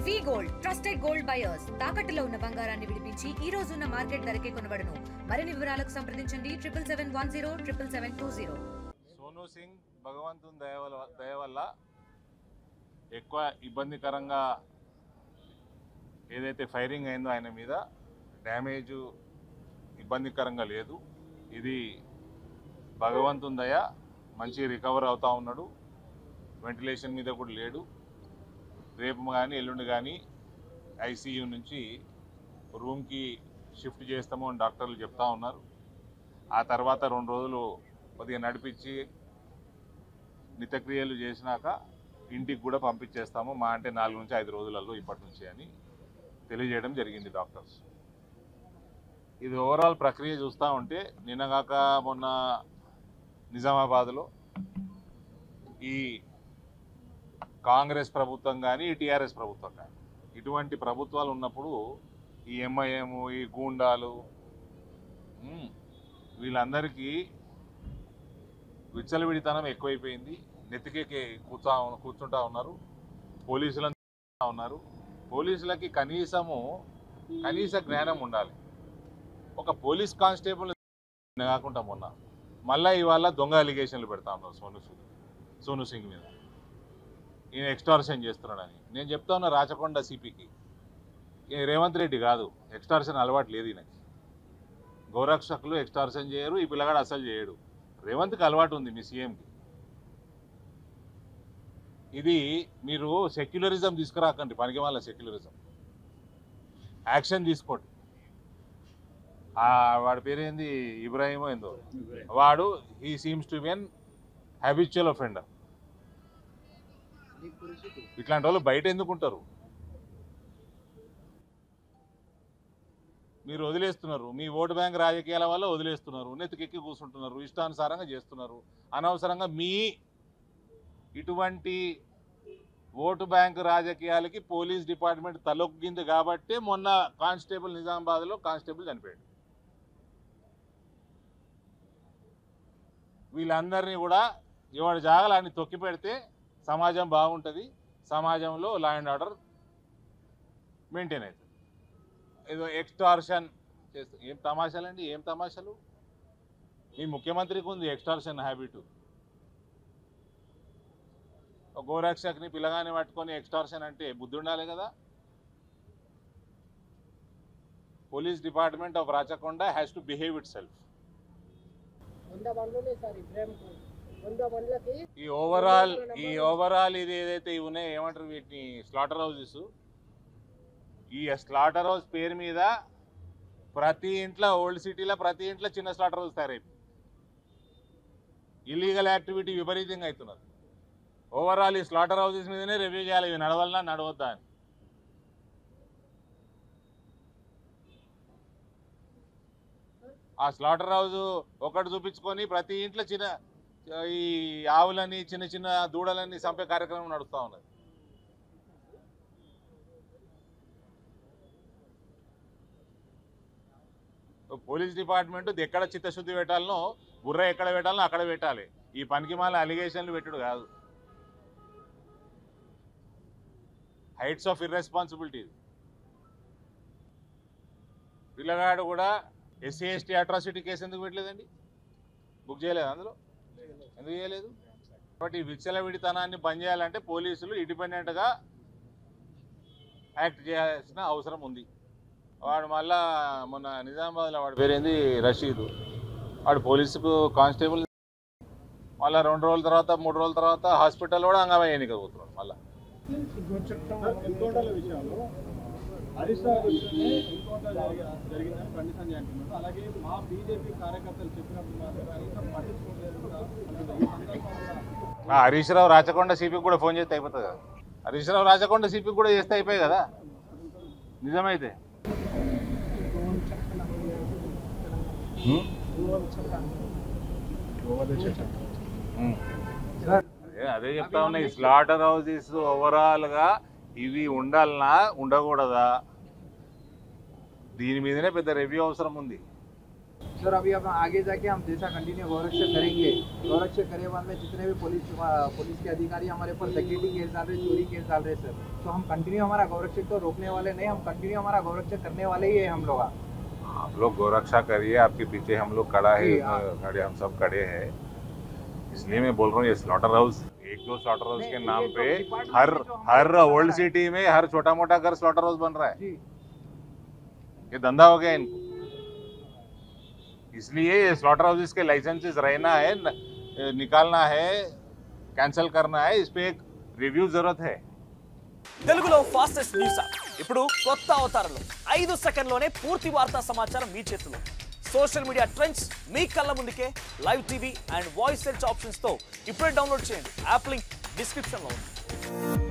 వి gold trusted gold buyers తాకట్టులో ఉన్న బంగారాన్ని విడిపించి ఈ రోజు ఉన్న మార్కెట్ ధరకే కొనబడును. మరిన్ని వివరాలకు సంప్రదించండి 7710777720. సోనూ సింగ్ భగవంతుని దయ వల్ల ఎక్కువ ఇబ్బందికరంగా ఏదైతే ఫైరింగ్ అయిందో ఆయన మీద డ్యామేజ్ ఇబ్బందికరంగా లేదు. ఇది భగవంతుని దయ, మంచి రికవర్ అవుతా ఉన్నాడు. వెంటిలేషన్ మీద కూడా లేడు. రేపు కానీ ఎల్లుండి కానీ ఐసీయూ నుంచి రూమ్కి షిఫ్ట్ చేస్తాము అని డాక్టర్లు చెప్తా ఉన్నారు. ఆ తర్వాత 2 రోజులు కొద్దిగా నడిపించి నిత్యక్రియలు చేసినాక ఇంటికి కూడా పంపించేస్తాము. మా అంటే 4 నుంచి 5 రోజులలో ఇప్పటి నుంచి అని తెలియజేయడం జరిగింది డాక్టర్స్. ఇది ఓవరాల్ ప్రక్రియ చూస్తూ ఉంటే నిన్నగాక మొన్న నిజామాబాద్లో ఈ కాంగ్రెస్ ప్రభుత్వం కానీ టీఆర్ఎస్ ప్రభుత్వం కానీ ఇటువంటి ప్రభుత్వాలు ఉన్నప్పుడు ఈ ఎంఐఎం, ఈ గూండాలు వీళ్ళందరికీ విచ్చలవిడితనం ఎక్కువైపోయింది. నెత్తికెక్కి కూర్చుంటా ఉన్నారు. పోలీసులంతా ఉన్నారు. పోలీసులకి కనీస జ్ఞానం ఉండాలి. ఒక పోలీస్ కానిస్టేబుల్ కాకుండా మొన్న మళ్ళీ ఇవాళ దొంగ అలిగేషన్లు పెడతా ఉన్నారు సోనూ సింగ్ మీద. ఈయన ఎక్స్టార్షన్ చేస్తున్నాడని నేను చెప్తా ఉన్నా రాచకొండ సిపికి. రేవంత్ రెడ్డి కాదు, ఎక్స్టార్షన్ అలవాటు లేదు ఈయనకి. గౌరక్షకులు ఎక్స్టార్షన్ చేయరు, ఈ పిల్లగాడు అసలు చేయడు. రేవంత్కి అలవాటు ఉంది మీ సీఎంకి. ఇది మీరు సెక్యులరిజం తీసుకురాకండి, పనికి వాళ్ళ సెక్యులరిజం. యాక్షన్ తీసుకోండి. వాడి పేరేంది, ఇబ్రాహిమో ఏందో, వాడు he seems to be an habitual offender. ఇట్లాంటి వాళ్ళు బయట ఎందుకుంటారు? మీరు వదిలేస్తున్నారు. మీ ఓటు బ్యాంక్ రాజకీయాల వల్ల వదిలేస్తున్నారు. నెత్తికెక్కి కూర్చుంటున్నారు, ఇష్టానుసారంగా చేస్తున్నారు. అనవసరంగా మీ ఇటువంటి ఓటు బ్యాంక్ రాజకీయాలకి పోలీస్ డిపార్ట్మెంట్ తలొగ్గింది కాబట్టి మొన్న కానిస్టేబుల్ నిజామాబాద్లో కానిస్టేబుల్ చనిపోయాడు. వీళ్ళందరినీ కూడా ఎవరి జాగాలని తొక్కి పెడితే సమాజం బాగుంటుంది. సమాజంలో లా అండ్ ఆర్డర్ మెయింటైన్ అవుతుంది. ఏదో ఎక్స్టార్షన్ చేస్తూ ఏం తమాషాలండి, ఏం తమాషాలు? మీ ముఖ్యమంత్రికి ఉంది ఎక్స్టార్షన్ హ్యాబిట్. గోరక్షక్ని పిల్లగాని పట్టుకొని ఎక్స్టార్షన్ అంటే బుద్ధి ఉండాలి కదా. Police department of Rachakonda has to behave it self. ఈ ఓవరాల్ ఇది ఏదైతే ఉన్నాయి ఏమంటారు వీటిని, స్లాటర్ హౌజెస్. ఈ స్లాటర్ హౌస్ పేరు మీద ప్రతి ఇంట్లో, ఓల్డ్ సిటీలో ప్రతి ఇంట్లో చిన్న స్లాటర్ హౌస్ తయారైపోయింది. ఇల్లీగల్ యాక్టివిటీ విపరీతంగా అవుతున్నది. ఓవరాల్ ఈ స్లాటర్ హౌసెస్ మీదనే రివ్యూ చేయాలి, ఇవి నడవాలన్నా నడవద్దా అని. ఆ స్లాటర్ హౌస్ ఒకటి చూపించుకొని ప్రతి ఇంట్లో ఈ ఆవులని, చిన్న చిన్న దూడలని చంపే కార్యక్రమం నడుస్తూ ఉన్నది. పోలీస్ డిపార్ట్మెంట్ ఎక్కడ చిత్తశుద్ధి పెట్టాలనో, బుర్ర ఎక్కడ పెట్టాలనో అక్కడ పెట్టాలి. ఈ పనికిమాల అలిగేషన్లు పెట్టుడు కాదు. Heights of irresponsibility. పిల్లగాడు కూడా ఎస్సీ ఎస్టీ అట్రాసిటీ కేసు ఎందుకు పెట్టలేదండి? బుక్ చేయలేదు అందులో? ఎందుకు చేయలేదు? కాబట్టి విచ్చలవిడితనాన్ని బంద్ చేయాలంటే పోలీసులు ఇండిపెండెంట్గా యాక్ట్ చేయాల్సిన అవసరం ఉంది. వాడు మళ్ళా మొన్న నిజామాబాద్లో వాడి పేరేంది, రషీద్, వాడు పోలీసుకు కానిస్టేబుల్. మళ్ళీ 2 రోజుల తర్వాత 3 రోజుల తర్వాత హాస్పిటల్ కూడా అంగమయ్య ఎన్నికపోతున్నాడు. మళ్ళీ హరీష్ రావు రాచకొండ సిపికి కూడా ఫోన్ చేస్తే అయిపోతుంది కదా. హరీష్ రావు రాచకొండ సిపికి కూడా చేస్తే అయిపోయాయి కదా నిజమైతే. అదే చెప్తా ఉన్నా, ఈ స్లాటర్ హౌసెస్ ఓవరాల్గా ఇవి ఉండాలనా ఉండకూడదా, దీని మీదనే పెద్ద రివ్యూ అవసరం ఉంది. सर अभी अब आगे जाके हम जैसा कंटिन्यू गौरक्षक करेंगे, गौरक्षक करे बाद में जितने भी पुलिस के अधिकारी हमारे ऊपर डकैती केस डाल रहे, चोरी केस डाल रहे सर, तो हम कंटिन्यू हमारा गौरक्षक तो रोकने वाले नहीं, हम कंटिन्यू हमारा गौरक्षक करने वाले ही है हम लोग। आप लोग गौरक्षा करिए, आपके पीछे हम लोग खड़ा है, खड़े हम सब खड़े हैं। इसलिए मैं बोल रहा हूँ ये स्लॉटर हाउस, एक दो स्लॉटर हाउस के नाम पे हर ओल्ड सिटी में हर छोटा मोटा घर स्लॉटर हाउस बन रहा है। ये धंधा हो गया इनको। इसलिए ये स्लॉटर हाउसेस के लाइसेंसेस रहना है, निकालना है, कैंसिल करना है, इस पे एक रिव्यू जरूरत है। తెలుగులో ఫాస్టెస్ట్ న్యూస్ ఇప్పుడు కొత్త అవతారంలో 5 సెకండ్లోనే పూర్తి వార్తా సమాచారం మీ చేతిలో. సోషల్ మీడియా ట్రెండ్స్ మీ కళ్ళ ముందుకే live TV and voice search options తో ఇప్పుడే డౌన్లోడ్ చేయండి. యాప్ లింక్ డిస్క్రిప్షన్ లో ఉంది.